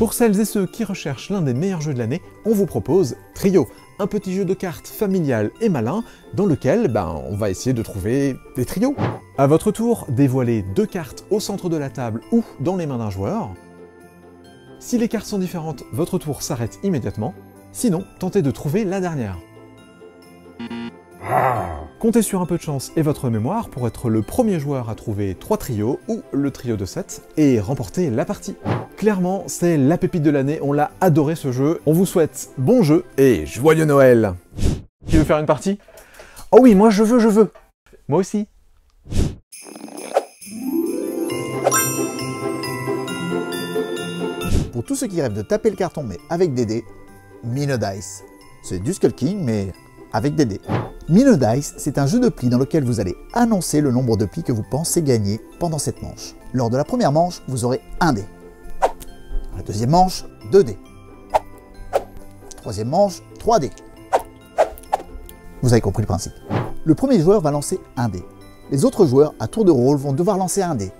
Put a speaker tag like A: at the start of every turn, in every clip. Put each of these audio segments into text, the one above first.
A: Pour celles et ceux qui recherchent l'un des meilleurs jeux de l'année, on vous propose Trio, un petit jeu de cartes familial et malin dans lequel on va essayer de trouver des trios. À votre tour, dévoilez 2 cartes au centre de la table ou dans les mains d'un joueur. Si les cartes sont différentes, votre tour s'arrête immédiatement. Sinon, tentez de trouver la dernière. Comptez sur un peu de chance et votre mémoire pour être le premier joueur à trouver 3 trios ou le trio de 7 et remporter la partie. Clairement, c'est la pépite de l'année, on l'a adoré ce jeu. On vous souhaite bon jeu et joyeux Noël. Qui veut faire une partie? Oh oui, moi je veux. Moi aussi.
B: Pour tous ceux qui rêvent de taper le carton mais avec des dés, Mino-Dice. C'est du Skull King mais avec des dés. Mino-Dice, c'est un jeu de plis dans lequel vous allez annoncer le nombre de plis que vous pensez gagner pendant cette manche. Lors de la première manche, vous aurez 1 dé. La deuxième manche, 2 dés. Troisième manche, 3 dés. Vous avez compris le principe. Le premier joueur va lancer 1 dé. Les autres joueurs, à tour de rôle, vont devoir lancer 1 dé.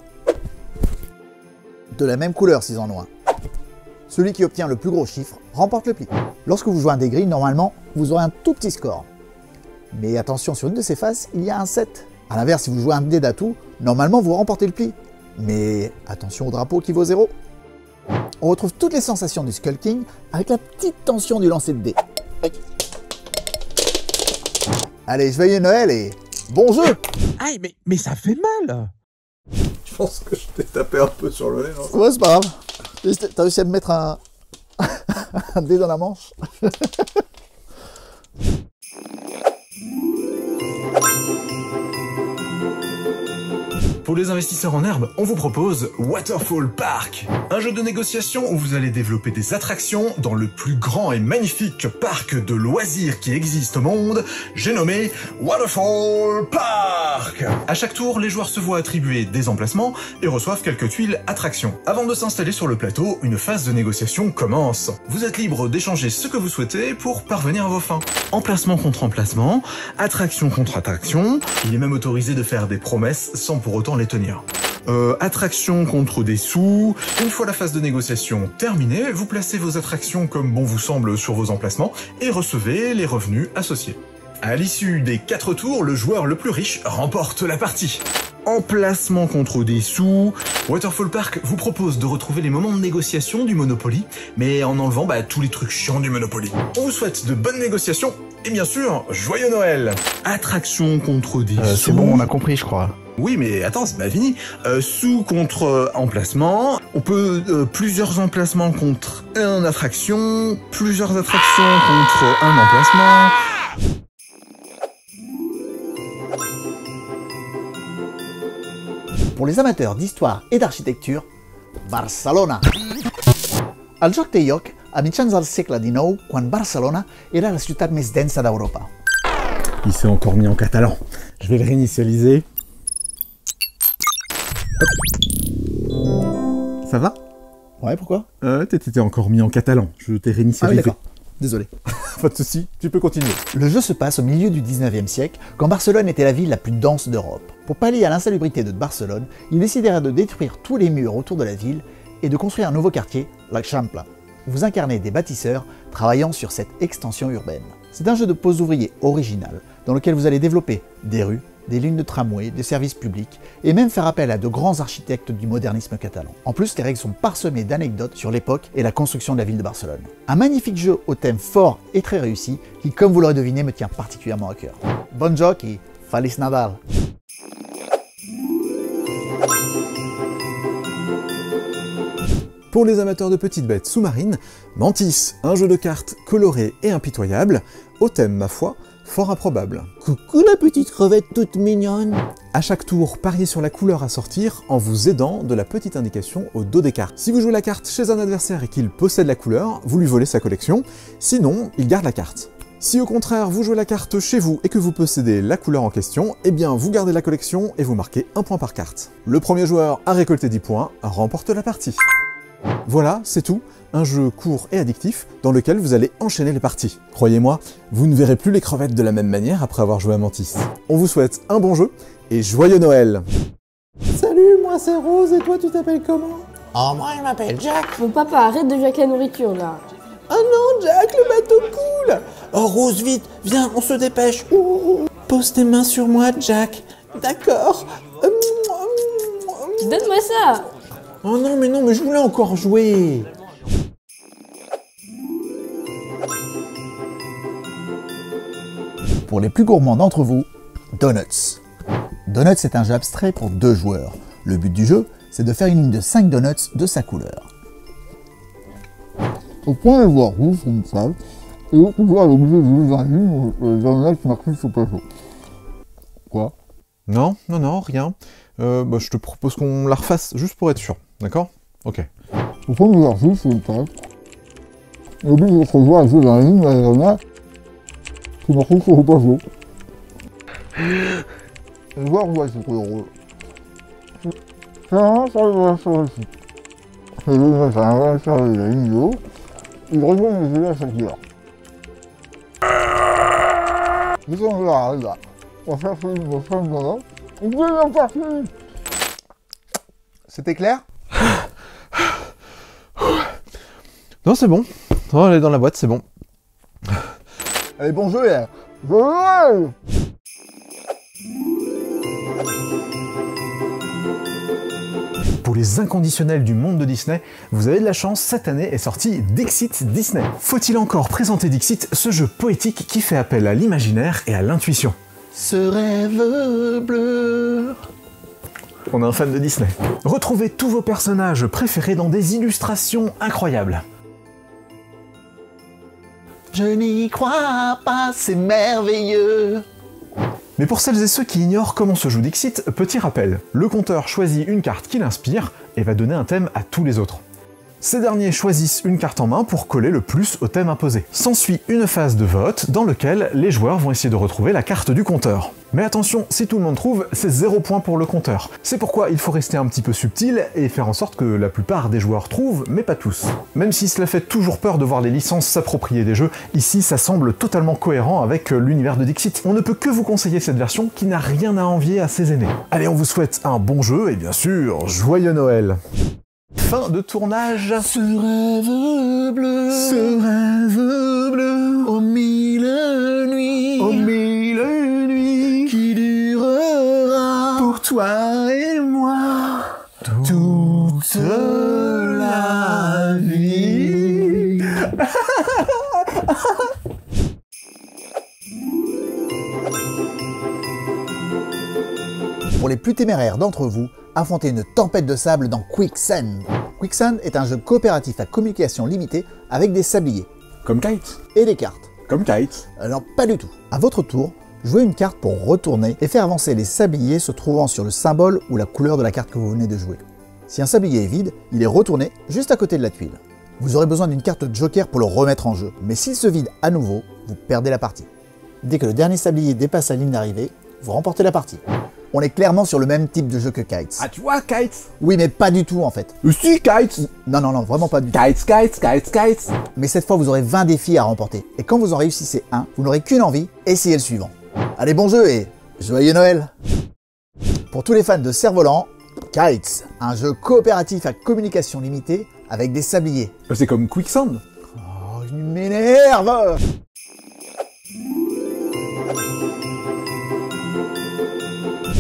B: De la même couleur s'ils en ont un. Celui qui obtient le plus gros chiffre remporte le pli. Lorsque vous jouez un dé gris, normalement, vous aurez un tout petit score. Mais attention, sur une de ces faces, il y a un 7. A l'inverse, si vous jouez un dé d'atout, normalement vous remportez le pli. Mais attention au drapeau qui vaut 0. On retrouve toutes les sensations du Skull King avec la petite tension du lancer de dés. Allez, joyeux Noël et bon jeu!
C: Aïe, mais ça fait mal!
D: Je pense que je t'ai tapé un peu sur le nez, non?
B: Ouais, c'est pas grave. T'as réussi à me mettre un dé dans la manche.
E: Pour les investisseurs en herbe, on vous propose Waterfall Park, un jeu de négociation où vous allez développer des attractions dans le plus grand et magnifique parc de loisirs qui existe au monde, j'ai nommé Waterfall Park. À chaque tour, les joueurs se voient attribuer des emplacements et reçoivent quelques tuiles attractions. Avant de s'installer sur le plateau, une phase de négociation commence. Vous êtes libre d'échanger ce que vous souhaitez pour parvenir à vos fins. Emplacement contre emplacement, attraction contre attraction, il est même autorisé de faire des promesses sans pour autant les tenir. Attraction contre des sous. Une fois la phase de négociation terminée, vous placez vos attractions comme bon vous semble sur vos emplacements et recevez les revenus associés. À l'issue des 4 tours, le joueur le plus riche remporte la partie. Emplacement contre des sous. Waterfall Park vous propose de retrouver les moments de négociation du Monopoly, mais en enlevant tous les trucs chiants du Monopoly. On vous souhaite de bonnes négociations et bien sûr, joyeux Noël. Attraction contre des sous.
C: C'est bon, on a compris, je crois.
E: Oui, mais attends, c'est pas fini. Sous contre emplacement. On peut plusieurs emplacements contre une attraction. Plusieurs attractions contre un emplacement.
B: Pour les amateurs d'histoire et d'architecture, Barcelona. El joc té lloc a mitjans del segle XIX, quan Barcelona era la ciutat més densa d'Europa.
A: Il s'est encore mis en catalan. Je vais le réinitialiser. Hop. Ça va?
B: Ouais, pourquoi?
A: T'étais encore mis en catalan. Je t'ai
B: Ah oui,
A: réinitialisé.
B: d'accord. Désolé.
A: Pas de soucis, tu peux continuer.
B: Le jeu se passe au milieu du 19e siècle, quand Barcelone était la ville la plus dense d'Europe. Pour pallier à l'insalubrité de Barcelone, ils décidèrent de détruire tous les murs autour de la ville et de construire un nouveau quartier, l'Eixample. Vous incarnez des bâtisseurs travaillant sur cette extension urbaine. C'est un jeu de pose ouvrier original, dans lequel vous allez développer des rues, des lignes de tramway, des services publics, et même faire appel à de grands architectes du modernisme catalan. En plus, les règles sont parsemées d'anecdotes sur l'époque et la construction de la ville de Barcelone. Un magnifique jeu au thème fort et très réussi, qui, comme vous l'aurez deviné, me tient particulièrement à cœur. Bon joc et Feliz Nadal!
A: Pour les amateurs de petites bêtes sous-marines, Mantis, un jeu de cartes coloré et impitoyable, au thème, ma foi, fort improbable.
F: Coucou la petite crevette toute mignonne.
A: À chaque tour, pariez sur la couleur à sortir en vous aidant de la petite indication au dos des cartes. Si vous jouez la carte chez un adversaire et qu'il possède la couleur, vous lui volez sa collection, sinon, il garde la carte. Si au contraire vous jouez la carte chez vous et que vous possédez la couleur en question, eh bien vous gardez la collection et vous marquez 1 point par carte. Le premier joueur à récolter 10 points remporte la partie. Voilà, c'est tout, un jeu court et addictif dans lequel vous allez enchaîner les parties. Croyez-moi, vous ne verrez plus les crevettes de la même manière après avoir joué à Mantis. On vous souhaite un bon jeu et joyeux Noël!
F: Salut, moi c'est Rose et toi tu t'appelles comment? Oh, moi, je m'appelle Jack.
G: Bon papa, arrête de jaquer la nourriture là.
F: Oh non, Jack, le bateau coule. Oh, Rose, vite, viens, on se dépêche. Pose tes mains sur moi, Jack. D'accord.
G: Donne-moi ça.
F: Oh non, mais je voulais encore jouer.
B: Pour les plus gourmands d'entre vous, Donuts. Donuts est un jeu abstrait pour 2 joueurs. Le but du jeu, c'est de faire une ligne de 5 donuts de sa couleur.
H: Au point de voir rouge comme ça, et l'autre joueur est obligé de jouer un ligne donuts marqué sur le plateau. Quoi?
A: Non, rien. Je te propose qu'on la refasse, juste pour être sûr. D'accord? Ok.
H: Au point de voir rouge sur le plateau, et oblige l'autre joueur à jouer dans la ligne donuts qui marqué sur le plateau. Le joueur voit ce que le il rejoint les élèves à cette heure. Dès qu'on arrive là, on va faire une femme de l'homme, on peut bien partir.
B: C'était clair?
A: Non, c'est bon. Non, elle est dans la boîte, c'est bon.
B: Allez, bon jeu, là.
A: Pour les inconditionnels du monde de Disney, vous avez de la chance, cette année est sorti Dixit Disney. Faut-il encore présenter Dixit, ce jeu poétique qui fait appel à l'imaginaire et à l'intuition?
F: Ce rêve bleu.
A: On est un fan de Disney. Retrouvez tous vos personnages préférés dans des illustrations incroyables.
F: Je n'y crois pas, c'est merveilleux.
A: Mais pour celles et ceux qui ignorent comment se joue Dixit, petit rappel, le compteur choisit une carte qui l'inspire et va donner un thème à tous les autres. Ces derniers choisissent une carte en main pour coller le plus au thème imposé. S'ensuit une phase de vote dans lequel les joueurs vont essayer de retrouver la carte du compteur. Mais attention, si tout le monde trouve, c'est 0 point pour le compteur. C'est pourquoi il faut rester un petit peu subtil et faire en sorte que la plupart des joueurs trouvent, mais pas tous. Même si cela fait toujours peur de voir les licences s'approprier des jeux, ici ça semble totalement cohérent avec l'univers de Dixit. On ne peut que vous conseiller cette version qui n'a rien à envier à ses aînés. Allez, on vous souhaite un bon jeu et bien sûr, joyeux Noël! Fin de tournage.
F: Ce rêve bleu, aux 1000 nuits, qui durera pour toi et moi toute la vie.
B: Pour les plus téméraires d'entre vous, affrontez une tempête de sable dans Quicksand. Quicksand est un jeu coopératif à communication limitée avec des sabliers.
D: Comme Kite.
B: Et des cartes.
D: Comme Kite.
B: Alors pas du tout. À votre tour, jouez une carte pour retourner et faire avancer les sabliers se trouvant sur le symbole ou la couleur de la carte que vous venez de jouer. Si un sablier est vide, il est retourné juste à côté de la tuile. Vous aurez besoin d'une carte de joker pour le remettre en jeu, mais s'il se vide à nouveau, vous perdez la partie. Dès que le dernier sablier dépasse la ligne d'arrivée, vous remportez la partie. On est clairement sur le même type de jeu que Kites.
D: Ah, tu vois, Kite.
B: Oui, mais pas du tout en fait.
D: Si, Kite.
B: Non, vraiment pas du tout.
D: Kite.
B: Mais cette fois, vous aurez 20 défis à remporter. Et quand vous en réussissez un, vous n'aurez qu'une envie, essayez le suivant. Allez, bon jeu et joyeux Noël! Pour tous les fans de cerf-volant, Kites, un jeu coopératif à communication limitée avec des sabliers.
D: C'est comme Quicksand.
B: Oh, il m'énerve!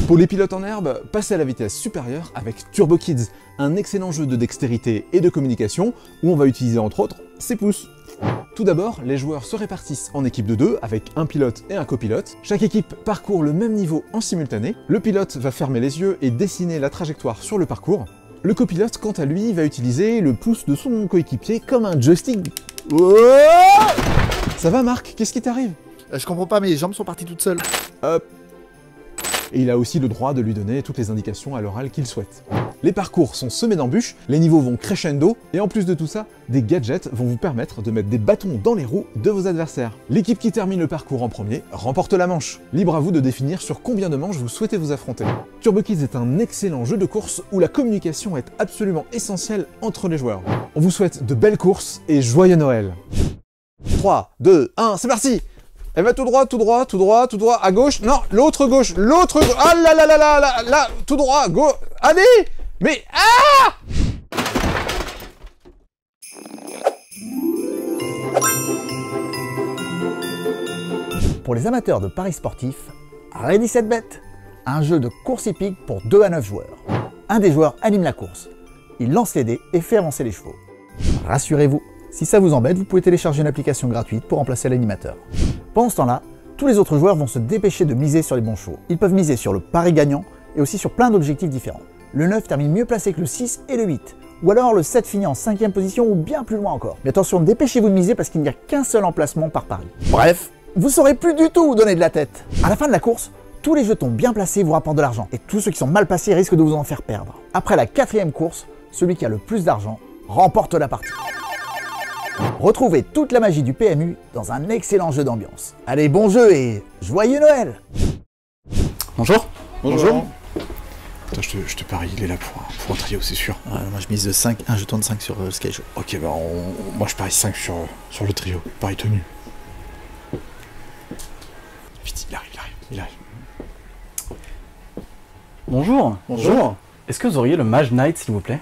A: Pour les pilotes en herbe, passez à la vitesse supérieure avec Turbo Kids, un excellent jeu de dextérité et de communication où on va utiliser entre autres ses pouces. Tout d'abord, les joueurs se répartissent en équipe de 2 avec un pilote et un copilote. Chaque équipe parcourt le même niveau en simultané. Le pilote va fermer les yeux et dessiner la trajectoire sur le parcours. Le copilote, quant à lui, va utiliser le pouce de son coéquipier comme un joystick. Oh, ça va Marc? Qu'est-ce qui t'arrive?
B: Je comprends pas, mes jambes sont parties toutes seules.
A: Et il a aussi le droit de lui donner toutes les indications à l'oral qu'il souhaite. Les parcours sont semés d'embûches, les niveaux vont crescendo, et en plus de tout ça, des gadgets vont vous permettre de mettre des bâtons dans les roues de vos adversaires. L'équipe qui termine le parcours en premier remporte la manche. Libre à vous de définir sur combien de manches vous souhaitez vous affronter. Turbo Kids est un excellent jeu de course où la communication est absolument essentielle entre les joueurs. On vous souhaite de belles courses et joyeux Noël. 3, 2, 1, c'est parti! Elle va tout droit, à gauche. Non, l'autre gauche. Ah là, tout droit, allez! Mais, ah!
B: Pour les amateurs de paris sportifs, Ready Set Bet, un jeu de course hippique pour 2 à 9 joueurs. Un des joueurs anime la course. Il lance les dés et fait avancer les chevaux. Rassurez-vous, si ça vous embête, vous pouvez télécharger une application gratuite pour remplacer l'animateur. Pendant ce temps-là, tous les autres joueurs vont se dépêcher de miser sur les bons chevaux. Ils peuvent miser sur le pari gagnant et aussi sur plein d'objectifs différents. Le 9 termine mieux placé que le 6 et le 8. Ou alors le 7 finit en 5e position ou bien plus loin encore. Mais attention, dépêchez-vous de miser parce qu'il n'y a qu'un seul emplacement par pari. Bref, vous saurez plus du tout où donner de la tête. À la fin de la course, tous les jetons bien placés vous rapportent de l'argent. Et tous ceux qui sont mal placés risquent de vous en faire perdre. Après la 4e course, celui qui a le plus d'argent remporte la partie. Retrouvez toute la magie du PMU dans un excellent jeu d'ambiance. Allez, bon jeu et joyeux Noël!
I: Bonjour.
D: Bonjour.
I: Attends, je te parie, il est là pour un trio, c'est sûr.
B: Moi je mise un jeton de 5 sur Sky Show.
I: Ok, bah moi je parie 5 sur le trio. Paris tenu. Vite, il arrive.
J: Bonjour.
D: Bonjour.
J: Est-ce que vous auriez le Mage Knight, s'il vous plaît?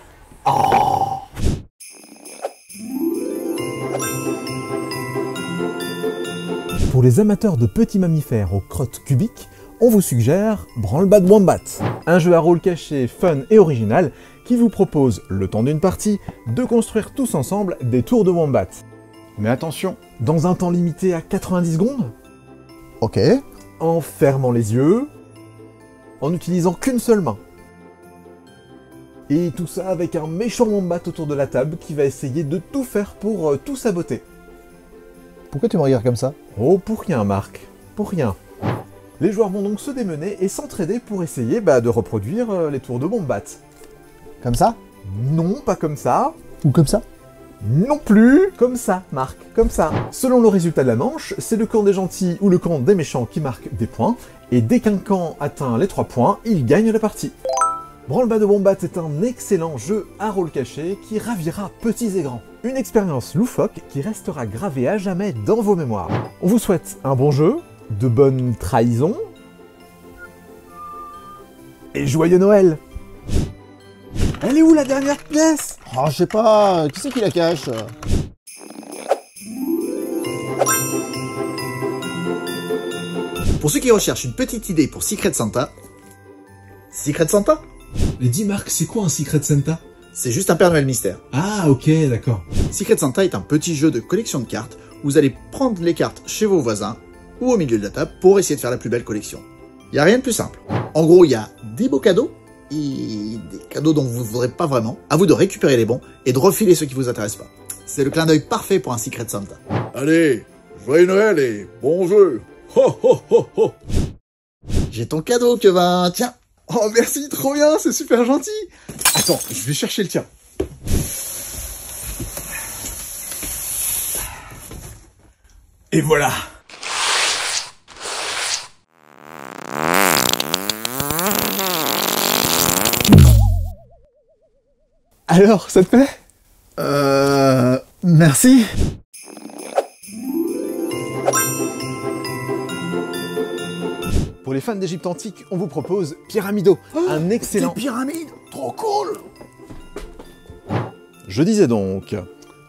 A: Pour les amateurs de petits mammifères aux crottes cubiques, on vous suggère Branle-Bas de Wombat, un jeu à rôle caché, fun et original qui vous propose, le temps d'une partie, de construire tous ensemble des tours de Wombat. Mais attention, dans un temps limité à 90 secondes,
B: Ok.
A: en fermant les yeux, en n'utilisant qu'une seule main. Et tout ça avec un méchant Wombat autour de la table qui va essayer de tout faire pour tout saboter.
B: Pourquoi tu me regardes comme ça?
A: Oh, pour rien, Marc. Pour rien. Les joueurs vont donc se démener et s'entraider pour essayer de reproduire les tours de Wombat.
B: Comme ça?
A: Non, pas comme ça.
B: Ou comme ça?
A: Non plus. Comme ça, Marc. Comme ça. Selon le résultat de la manche, c'est le camp des gentils ou le camp des méchants qui marque des points. Et dès qu'un camp atteint les 3 points, il gagne la partie. Branle-Bas de Wombat est un excellent jeu à rôle caché qui ravira petits et grands. Une expérience loufoque qui restera gravée à jamais dans vos mémoires. On vous souhaite un bon jeu, de bonnes trahisons, et joyeux Noël! Elle est où la dernière pièce?
B: Oh, je sais pas, qui c'est qui la cache? Pour ceux qui recherchent une petite idée pour Secret Santa... Secret Santa?
E: Mais dis Marc, c'est quoi un Secret Santa?
B: C'est juste un Père Noël mystère.
E: Ah ok, d'accord.
B: Secret Santa est un petit jeu de collection de cartes où vous allez prendre les cartes chez vos voisins ou au milieu de la table pour essayer de faire la plus belle collection. Il n'y a rien de plus simple. En gros, il y a des beaux cadeaux et des cadeaux dont vous ne voudrez pas vraiment. À vous de récupérer les bons et de refiler ceux qui vous intéressent pas. C'est le clin d'œil parfait pour un Secret Santa.
D: Allez, joyeux Noël et bon jeu. Ho ho ho ho.
B: J'ai ton cadeau, Kevin, tiens.
D: Oh merci, trop bien, c'est super gentil. Attends, je vais chercher le tien. Et voilà.
A: Alors, ça te plaît?
B: Merci.
A: Pour les fans d'Égypte antique, on vous propose Pyramido, un excellent...
B: Des pyramides, trop cool.
A: Je disais donc,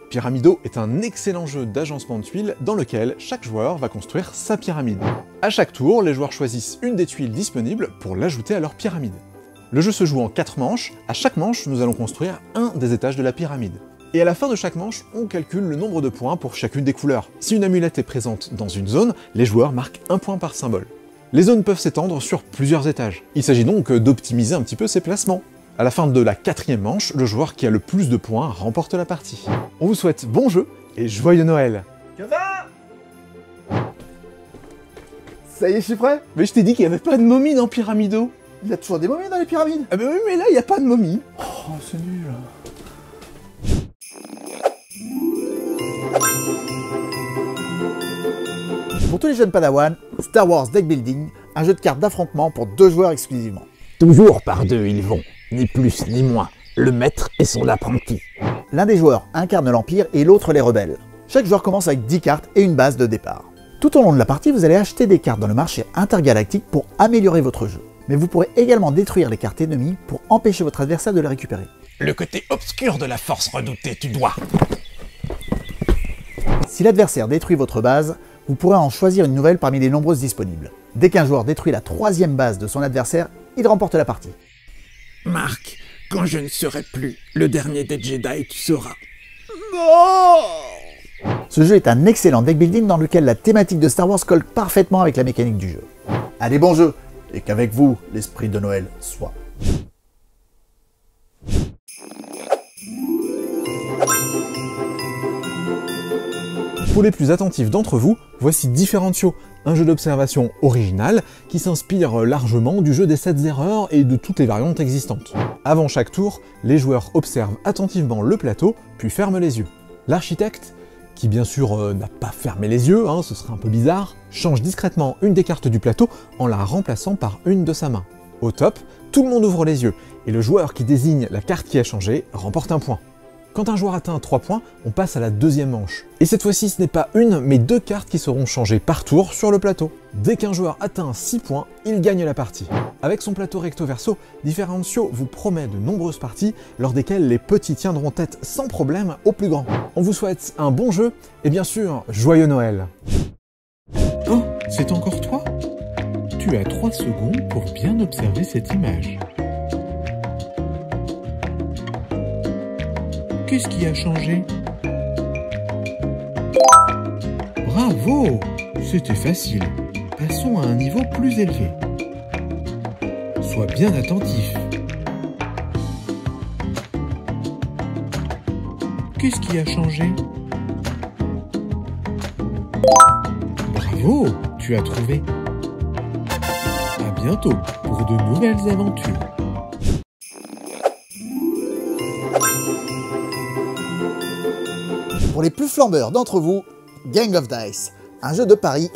A: Pyramido est un excellent jeu d'agencement de tuiles dans lequel chaque joueur va construire sa pyramide. À chaque tour, les joueurs choisissent une des tuiles disponibles pour l'ajouter à leur pyramide. Le jeu se joue en 4 manches, à chaque manche nous allons construire un des étages de la pyramide. Et à la fin de chaque manche, on calcule le nombre de points pour chacune des couleurs. Si une amulette est présente dans une zone, les joueurs marquent 1 point par symbole. Les zones peuvent s'étendre sur plusieurs étages. Il s'agit donc d'optimiser un petit peu ses placements. À la fin de la 4e manche, le joueur qui a le plus de points remporte la partie. On vous souhaite bon jeu et joyeux Noël! Ça y est, je suis prêt? Mais je t'ai dit qu'il n'y avait pas de momie dans Pyramido!
B: Il y a toujours des momies dans les pyramides.
A: Ah bah oui, mais là, il n'y a pas de momie! Oh, c'est nul!
B: Pour tous les jeunes padawans, Star Wars Deck Building, un jeu de cartes d'affrontement pour 2 joueurs exclusivement.
F: Toujours par 2 ils vont, ni plus ni moins, le maître et son apprenti.
B: L'un des joueurs incarne l'Empire et l'autre les rebelles. Chaque joueur commence avec 10 cartes et une base de départ. Tout au long de la partie, vous allez acheter des cartes dans le marché intergalactique pour améliorer votre jeu. Mais vous pourrez également détruire les cartes ennemies pour empêcher votre adversaire de les récupérer.
F: Le côté obscur de la force redoutée, tu dois.
B: Si l'adversaire détruit votre base, vous pourrez en choisir une nouvelle parmi les nombreuses disponibles. Dès qu'un joueur détruit la 3e base de son adversaire, il remporte la partie.
F: Marc, quand je ne serai plus le dernier des Jedi, tu seras...
B: Ce jeu est un excellent deck building dans lequel la thématique de Star Wars colle parfaitement avec la mécanique du jeu. Allez, bon jeu, et qu'avec vous, l'esprit de Noël soit.
A: Pour les plus attentifs d'entre vous, voici Differentio, un jeu d'observation original qui s'inspire largement du jeu des 7 erreurs et de toutes les variantes existantes. Avant chaque tour, les joueurs observent attentivement le plateau, puis ferment les yeux. L'architecte, qui bien sûr n'a pas fermé les yeux, ce serait un peu bizarre, change discrètement une des cartes du plateau en la remplaçant par une de sa main. Au top, tout le monde ouvre les yeux, et le joueur qui désigne la carte qui a changé remporte un point. Quand un joueur atteint 3 points, on passe à la deuxième manche. Et cette fois-ci, ce n'est pas une, mais 2 cartes qui seront changées par tour sur le plateau. Dès qu'un joueur atteint 6 points, il gagne la partie. Avec son plateau recto-verso, Differentio vous promet de nombreuses parties lors desquelles les petits tiendront tête sans problème aux plus grands. On vous souhaite un bon jeu, et bien sûr, joyeux Noël!
F: Oh, c'est encore toi? Tu as 3 secondes pour bien observer cette image. Qu'est-ce qui a changé? Bravo! C'était facile. Passons à un niveau plus élevé. Sois bien attentif. Qu'est-ce qui a changé? Bravo! Tu as trouvé. À bientôt pour de nouvelles aventures.
B: Pour les plus flambeurs d'entre vous, Gang of Dice, un jeu de paris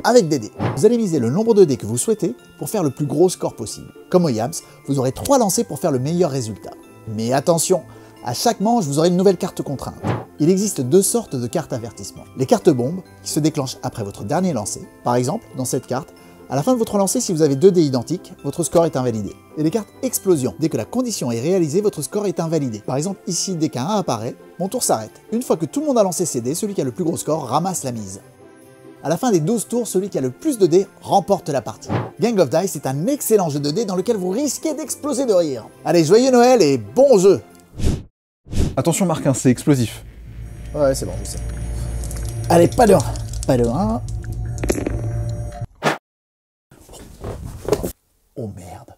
B: avec des dés. Vous allez miser le nombre de dés que vous souhaitez pour faire le plus gros score possible. Comme au Yams, vous aurez 3 lancers pour faire le meilleur résultat. Mais attention, à chaque manche, vous aurez une nouvelle carte contrainte. Il existe 2 sortes de cartes avertissement. Les cartes bombes, qui se déclenchent après votre dernier lancer. Par exemple, dans cette carte, à la fin de votre lancer, si vous avez 2 dés identiques, votre score est invalidé. Et les cartes explosion, dès que la condition est réalisée, votre score est invalidé. Par exemple, ici, dès qu'un 1 apparaît, mon tour s'arrête. Une fois que tout le monde a lancé ses dés, celui qui a le plus gros score ramasse la mise. À la fin des 12 tours, celui qui a le plus de dés remporte la partie. Gang of Dice est un excellent jeu de dés dans lequel vous risquez d'exploser de rire. Allez, joyeux Noël et bon jeu!
A: Attention Marc, c'est explosif.
B: Ouais, c'est bon, je sais. Allez, pas de 1. Pas de 1. Oh merde.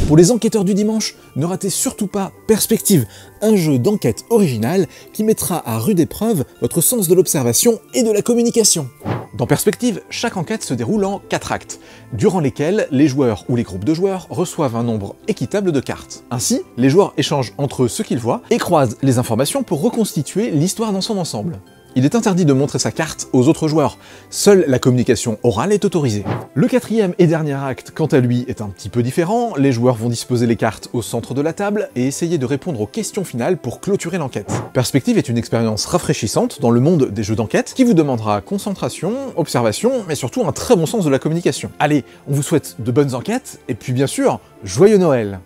A: Pour les enquêteurs du dimanche, ne ratez surtout pas Perspective, un jeu d'enquête original qui mettra à rude épreuve votre sens de l'observation et de la communication. Dans Perspective, chaque enquête se déroule en 4 actes, durant lesquels les joueurs ou les groupes de joueurs reçoivent un nombre équitable de cartes. Ainsi, les joueurs échangent entre eux ce qu'ils voient et croisent les informations pour reconstituer l'histoire dans son ensemble. Il est interdit de montrer sa carte aux autres joueurs, seule la communication orale est autorisée. Le 4e et dernier acte, quant à lui, est un petit peu différent, les joueurs vont disposer les cartes au centre de la table et essayer de répondre aux questions finales pour clôturer l'enquête. Perspective est une expérience rafraîchissante dans le monde des jeux d'enquête qui vous demandera concentration, observation, mais surtout un très bon sens de la communication. Allez, on vous souhaite de bonnes enquêtes, et puis bien sûr, joyeux Noël!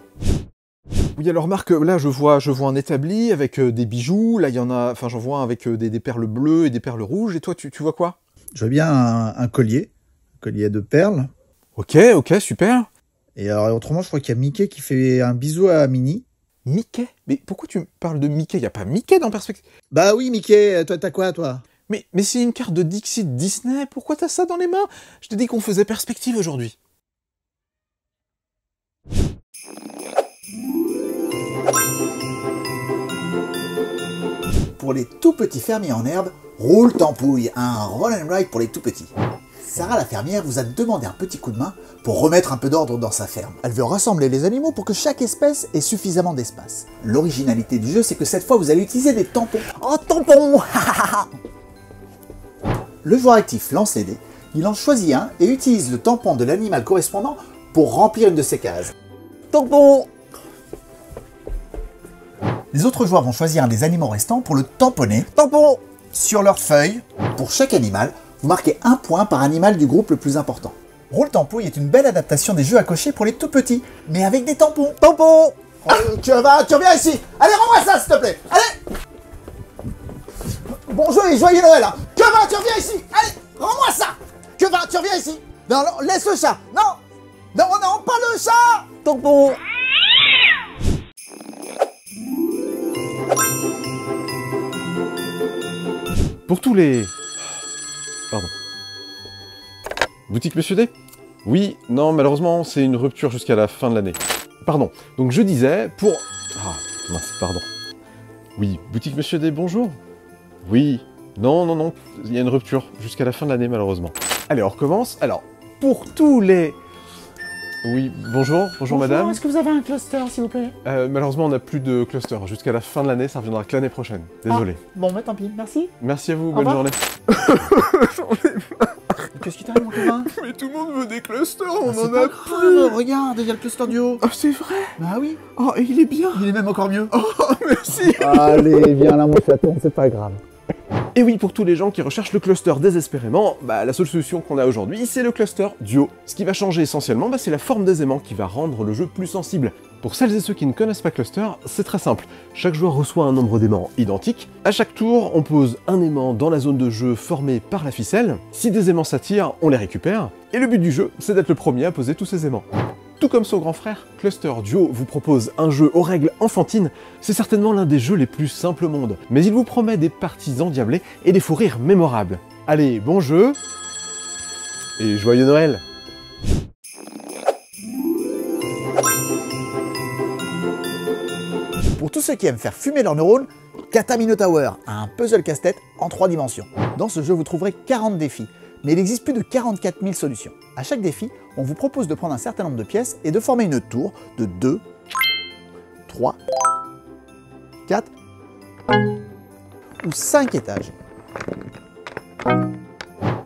A: Oui, alors Marc, là je vois un établi avec des bijoux, là il y en a, enfin j'en vois un avec des perles bleues et des perles rouges, et toi tu vois quoi?
B: Je vois bien un collier de perles.
A: Ok, super.
B: Et alors autrement, je crois qu'il y a Mickey qui fait un bisou à Minnie.
A: Mickey? Mais pourquoi tu me parles de Mickey? Y a pas Mickey dans Perspective?
B: Bah oui, Mickey, toi t'as quoi toi?
A: Mais c'est une carte de Dixit Disney, pourquoi t'as ça dans les mains? Je t'ai dit qu'on faisait Perspective aujourd'hui.
B: Pour les tout petits fermiers en herbe, Roule Tampouille, un roll and ride pour les tout petits. Sarah la fermière vous a demandé un petit coup de main pour remettre un peu d'ordre dans sa ferme. Elle veut rassembler les animaux pour que chaque espèce ait suffisamment d'espace. L'originalité du jeu, c'est que cette fois vous allez utiliser des tampons. Oh tampons! Le joueur actif lance les dés, il en choisit un et utilise le tampon de l'animal correspondant pour remplir une de ses cases. Tampon! Les autres joueurs vont choisir un des animaux restants pour le tamponner. Tampon! Sur leur feuille, pour chaque animal, vous marquez un point par animal du groupe le plus important. Roule Tampouille est une belle adaptation des jeux à cocher pour les tout petits, mais avec des tampons. Tampons. Tu reviens ici. Allez, rends-moi ça, s'il te plaît. Allez. Bonjour et joyeux Noël. Hein. Tu reviens ici. Allez, rends-moi ça. Tu reviens ici. Non, laisse le chat. Non, pas le chat. Tampon.
K: Pour tous les... Pardon. Boutique Monsieur D? Oui, non, malheureusement, c'est une rupture jusqu'à la fin de l'année. Pardon. Donc je disais, pour... Ah, mince, pardon. Oui, boutique Monsieur D, bonjour. Oui, non, il y a une rupture jusqu'à la fin de l'année, malheureusement. Allez, on recommence. Alors, pour tous les... Oui, bonjour madame.
F: Est-ce que vous avez un cluster, s'il vous plaît?
K: Malheureusement, on n'a plus de cluster. Jusqu'à la fin de l'année, ça reviendra que l'année prochaine. Désolé.
F: Ah, bon, bah tant pis, merci.
K: Merci à vous, bonne journée.
B: Qu'est-ce qui t'arrive, mon copain?
K: Mais tout le monde veut des clusters, on
B: en
K: a plus.
B: Regarde, il y a le cluster duo.
K: Oh, c'est vrai?
B: Bah oui.
K: Oh, et il est bien.
B: Il est même encore mieux.
K: Oh, merci.
H: Allez, viens là, mon chaton, c'est pas grave.
K: Et oui, pour tous les gens qui recherchent le cluster désespérément, la seule solution qu'on a aujourd'hui, c'est le cluster duo. Ce qui va changer essentiellement, c'est la forme des aimants qui va rendre le jeu plus sensible. Pour celles et ceux qui ne connaissent pas cluster, c'est très simple. Chaque joueur reçoit un nombre d'aimants identique. À chaque tour, on pose un aimant dans la zone de jeu formée par la ficelle. Si des aimants s'attirent, on les récupère. Et le but du jeu, c'est d'être le premier à poser tous ces aimants. Tout comme son grand frère, Cluster Duo vous propose un jeu aux règles enfantines. C'est certainement l'un des jeux les plus simples au monde, mais il vous promet des parties endiablées et des fous rires mémorables. Allez, bon jeu et joyeux Noël!
B: Pour tous ceux qui aiment faire fumer leurs neurones, Kata Minotaur, un puzzle casse-tête en 3 dimensions. Dans ce jeu, vous trouverez 40 défis, mais il existe plus de 44 000 solutions. À chaque défi, on vous propose de prendre un certain nombre de pièces et de former une tour de 2, 3, 4 ou 5 étages.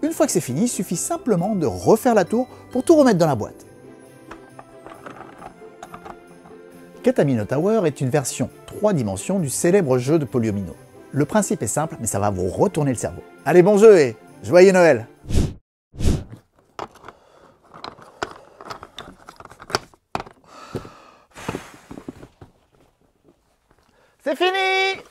B: Une fois que c'est fini, il suffit simplement de refaire la tour pour tout remettre dans la boîte. Kata Minotaur est une version 3 dimensions du célèbre jeu de Polyomino. Le principe est simple, mais ça va vous retourner le cerveau. Allez, bon jeu et joyeux Noël! C'est fini!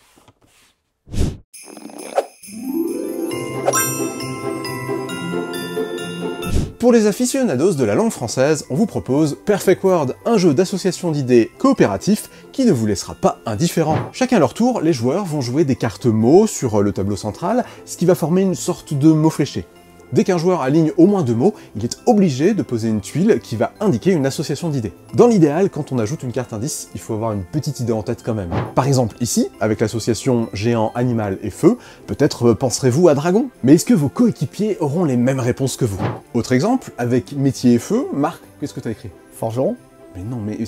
K: Pour les aficionados de la langue française, on vous propose Perfect World, un jeu d'association d'idées coopératif qui ne vous laissera pas indifférent. Chacun leur tour, les joueurs vont jouer des cartes mots sur le tableau central, ce qui va former une sorte de mot fléché. Dès qu'un joueur aligne au moins 2 mots, il est obligé de poser une tuile qui va indiquer une association d'idées. Dans l'idéal, quand on ajoute une carte indice, il faut avoir une petite idée en tête quand même. Par exemple, ici, avec l'association géant, animal et feu, peut-être penserez-vous à dragon. Mais est-ce que vos coéquipiers auront les mêmes réponses que vous? Autre exemple, avec métier et feu, Marc, qu'est-ce que t'as écrit?
B: Forgeron.
K: Mais non, mais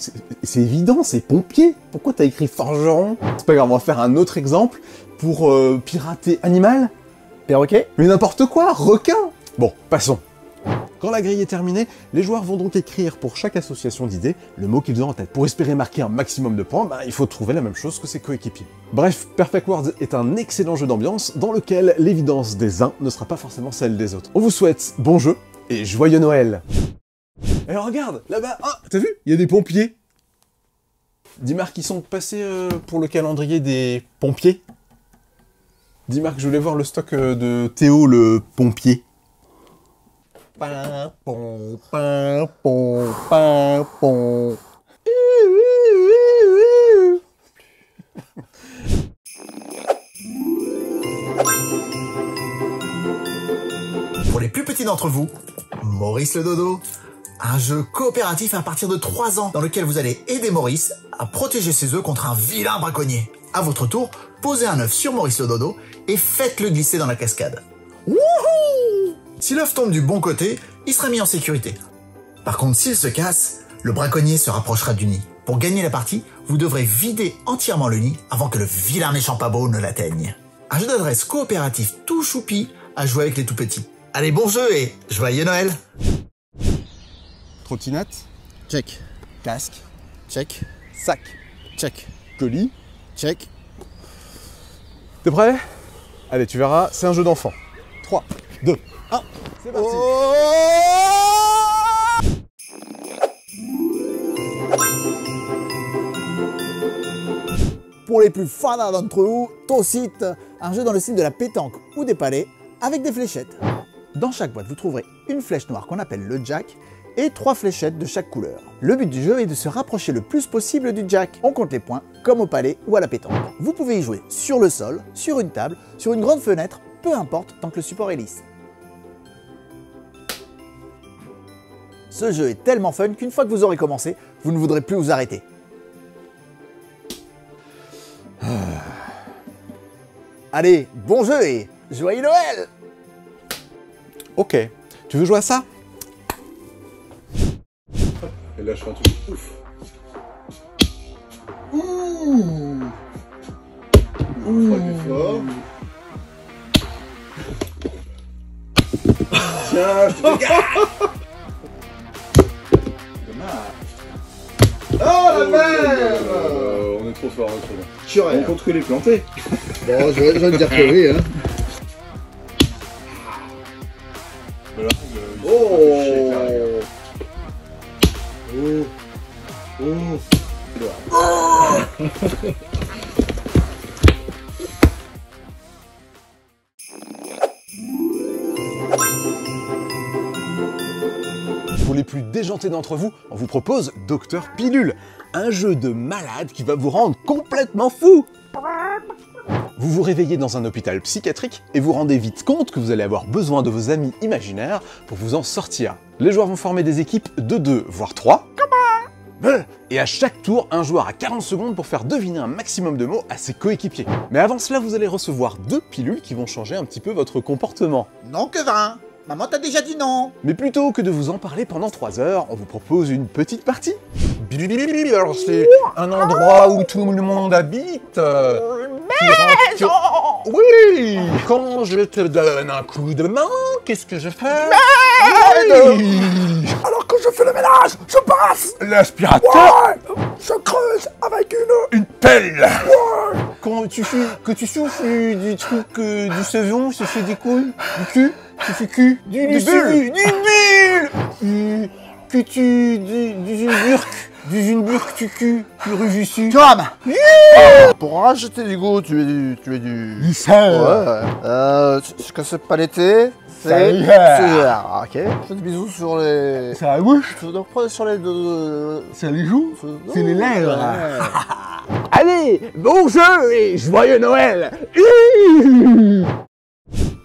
K: c'est évident, c'est pompier. Pourquoi t'as écrit forgeron? C'est pas grave, on va faire un autre exemple pour pirater animal.
B: Perroquet.
K: Mais n'importe quoi, requin. Bon, passons. Quand la grille est terminée, les joueurs vont donc écrire pour chaque association d'idées le mot qu'ils ont en tête. Pour espérer marquer un maximum de points, il faut trouver la même chose que ses coéquipiers. Bref, Perfect World est un excellent jeu d'ambiance dans lequel l'évidence des uns ne sera pas forcément celle des autres. On vous souhaite bon jeu et joyeux Noël. Et regarde, là-bas, ah, t'as vu? Il y a des pompiers. Dis Marc, ils sont passés pour le calendrier des pompiers. Dis Marc, je voulais voir le stock de Théo le pompier.
B: Pour les plus petits d'entre vous, Maurice le Dodo, un jeu coopératif à partir de 3 ans dans lequel vous allez aider Maurice à protéger ses œufs contre un vilain braconnier. À votre tour, posez un œuf sur Maurice le Dodo et faites-le glisser dans la cascade. Wouhou! Si l'œuf tombe du bon côté, il sera mis en sécurité. Par contre, s'il se casse, le braconnier se rapprochera du nid. Pour gagner la partie, vous devrez vider entièrement le nid avant que le vilain méchant pas beau ne l'atteigne. Un jeu d'adresse coopératif tout choupi à jouer avec les tout petits. Allez, bon jeu et joyeux Noël!
K: Trottinette.
B: Check.
K: Casque.
B: Check.
K: Sac.
B: Check.
K: Colis.
B: Check.
K: T'es prêt? Allez, tu verras, c'est un jeu d'enfant. 3, 2, 1, c'est parti.
B: Oh pour les plus fans d'entre vous, Tossit, un jeu dans le style de la pétanque ou des palets avec des fléchettes. Dans chaque boîte, vous trouverez une flèche noire qu'on appelle le jack et 3 fléchettes de chaque couleur. Le but du jeu est de se rapprocher le plus possible du jack. On compte les points comme au palais ou à la pétanque. Vous pouvez y jouer sur le sol, sur une table, sur une grande fenêtre, peu importe tant que le support est lisse. Ce jeu est tellement fun qu'une fois que vous aurez commencé, vous ne voudrez plus vous arrêter. Allez, bon jeu et joyeux Noël!
A: Ok, tu veux jouer à ça?
D: Et là, je fais un truc ouf. Ouh. On frappe plus fort. Tiens, je te dégage. Oh la merde! On est trop fort, on est trop bon.
B: Je suis rien.
D: On compte que les planter.
B: Bon, je vais te dire que oui, hein.
A: Pour les plus déjantés d'entre vous, on vous propose Docteur Pilule, un jeu de malade qui va vous rendre complètement fou. Vous vous réveillez dans un hôpital psychiatrique et vous rendez vite compte que vous allez avoir besoin de vos amis imaginaires pour vous en sortir. Les joueurs vont former des équipes de 2, voire 3. Et à chaque tour, un joueur a 40 secondes pour faire deviner un maximum de mots à ses coéquipiers. Mais avant cela, vous allez recevoir 2 pilules qui vont changer un petit peu votre comportement.
B: Non que 20. Maman t'a déjà dit non.
A: Mais plutôt que de vous en parler pendant 3 heures, on vous propose une petite partie. Alors c'est un endroit où tout le monde habite. Oui. Quand je te donne un coup de main, qu'est-ce que je fais?
D: Alors que je fais le ménage, je passe
A: L'aspirateur.
D: Ouais. Je creuse avec une pelle. Ouais.
A: Quand tu souffles du truc, du savon, ça fait des couilles, du cul, ça fait cul, du bulle, que tu, d'une burque, tu cul, tu réussis.
B: Tom. Pour rajouter du goût, tu es du... Ouais. Ce que c'est pas l'été, c'est... Ok. Je fais des bisous sur les...
H: C'est la bouche,
B: Donc sur les deux...
H: c'est les joues, c'est les lèvres.
F: Allez, bon jeu et joyeux Noël!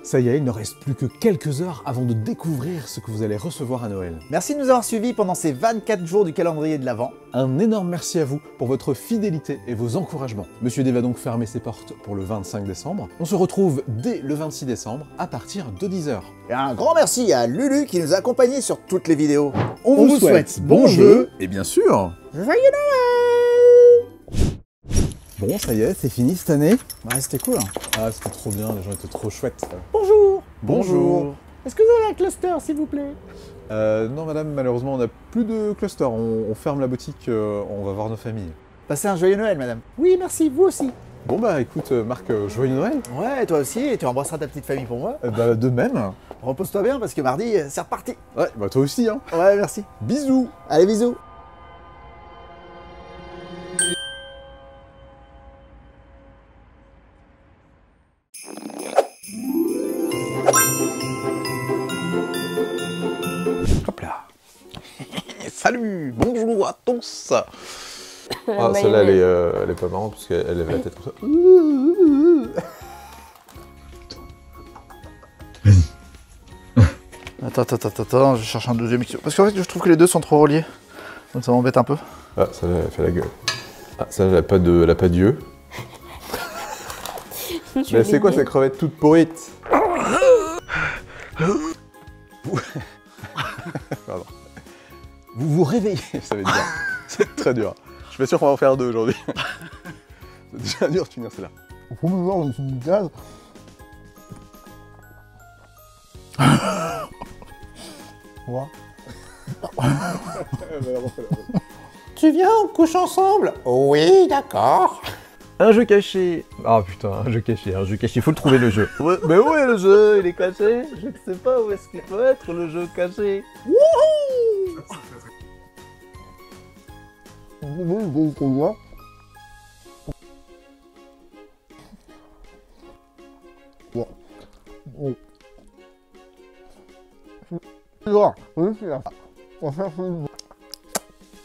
A: Ça y est, il ne reste plus que quelques heures avant de découvrir ce que vous allez recevoir à Noël.
B: Merci de nous avoir suivis pendant ces 24 jours du calendrier de l'Avent.
A: Un énorme merci à vous pour votre fidélité et vos encouragements. Monsieur D va donc fermer ses portes pour le 25 décembre. On se retrouve dès le 26 décembre à partir de 10h.
B: Et un grand merci à Lulu qui nous a accompagnés sur toutes les vidéos.
A: On vous souhaite bon jeu et bien sûr...
B: Joyeux Noël!
A: Bon, ça y est, c'est fini cette année.
B: Ouais, c'était cool. Hein.
A: Ah, c'était trop bien, les gens étaient trop chouettes.
B: Bonjour.
A: Bonjour.
B: Est-ce que vous avez un cluster, s'il vous plaît?
A: Non madame, malheureusement on n'a plus de cluster, on ferme la boutique, on va voir nos familles.
B: Passez un joyeux Noël, madame. Oui, merci, vous aussi.
A: Bon bah écoute Marc, joyeux Noël.
B: Ouais, toi aussi, et tu embrasseras ta petite famille pour moi.
A: Bah de même.
B: Repose-toi bien parce que mardi, c'est reparti.
A: Ouais, bah toi aussi hein.
B: Ouais, merci.
A: Bisous.
B: Allez, bisous.
A: Hop là. Salut, bonjour à tous. Ah,
G: Mayonnaise.
A: celle-là elle est pas marrante parce qu'elle lève la tête comme ça.
B: Attends, je cherche un deuxième mixeur. Parce qu'en fait, je trouve que les deux sont trop reliés. Donc ça m'embête un peu.
A: Ah, celle-là elle fait la gueule. Ah, ça elle a pas d'yeux. Mais c'est quoi ces crevettes toutes pourrites? Pardon. Vous vous réveillez, ça va être dur. C'est très dur. Je suis pas sûr qu'on va en faire deux aujourd'hui. C'est déjà dur de finir celle-là.
H: Faut me voir dans une case. Ouais.
F: Tu viens, on couche ensemble? Oui, d'accord.
K: Un jeu caché. Ah putain, un jeu caché, faut le trouver le jeu. Ouais, mais où est le jeu? Il est caché? Je ne sais pas où est-ce qu'il peut être le jeu caché. Wouhou!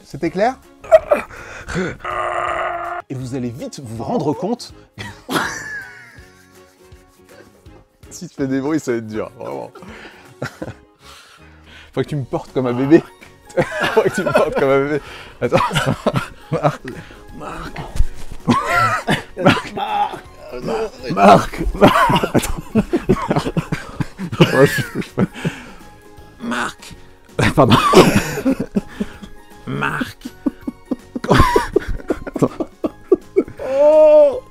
B: C'était clair?
A: Et vous allez vite vous rendre compte... Si tu fais des bruits, ça va être dur, vraiment. Faut que tu me portes comme un bébé. Faut que tu me portes comme un bébé. Attends. Marc. Attends. Marc. Pardon. Marc. Attends. Oh.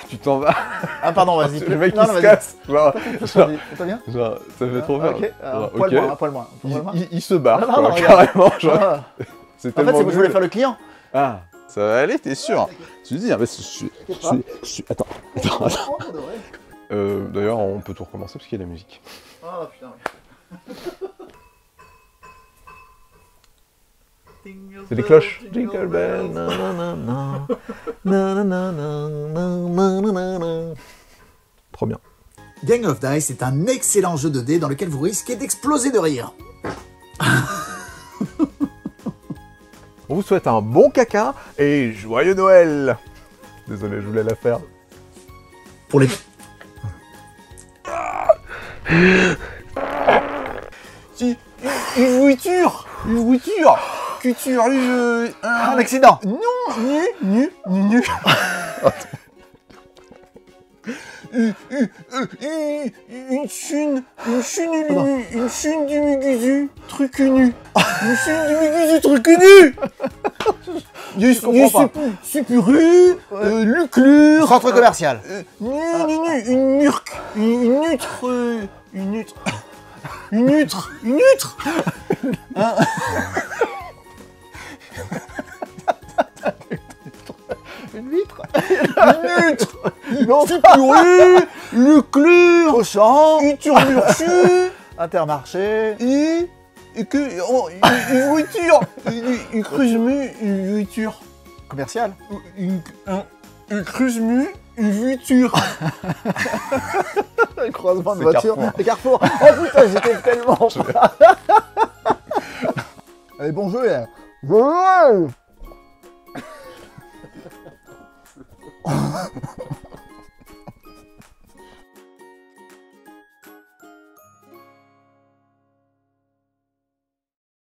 A: Tu t'en vas.
B: Ah pardon, vas-y.
A: Le mec qui se casse. Genre,
B: t'as bien?
A: Genre, ça fait trop peur.
B: Ok, poil moins.
A: Il se barre,
B: non,
A: quoi,
B: non,
A: carrément. Genre, c'est
B: en fait,
A: tellement
B: c'est que je voulais faire le client.
A: Ah, ça va aller, t'es sûr? Tu dis, mais je suis... Attends. D'ailleurs, on peut tout recommencer parce qu'il y a la musique.
B: Ah putain,
A: C'est les cloches.
B: Jingle bell, nanana.
A: Trop bien.
B: Gang of Dice est un excellent jeu de dés dans lequel vous risquez d'exploser de rire.
A: On vous souhaite un bon caca et joyeux Noël. Désolé, je voulais la faire.
B: Pour les...
A: Si, une voiture. Culture,
B: un accident.
A: Non, nu. Une chune du muguzu, truc nu. Une chune du muguzu, truc nu.
B: Je comprends pas.
A: Supuru, luclure.
B: Centre commercial.
A: Une murque, une huître.
B: Une huître.
A: Supuru, luclure.
B: Cochon.
A: Uturburchu.
B: Intermarché.
A: Et que... une voiture. Une cruzmu, une voiture.
B: Commercial.
A: Une cruzmu, une voiture.
B: Un croisement de voitures. Les carrefours. Oh putain, j'étais tellement... Allez, bon jeu, là. Bon jeu.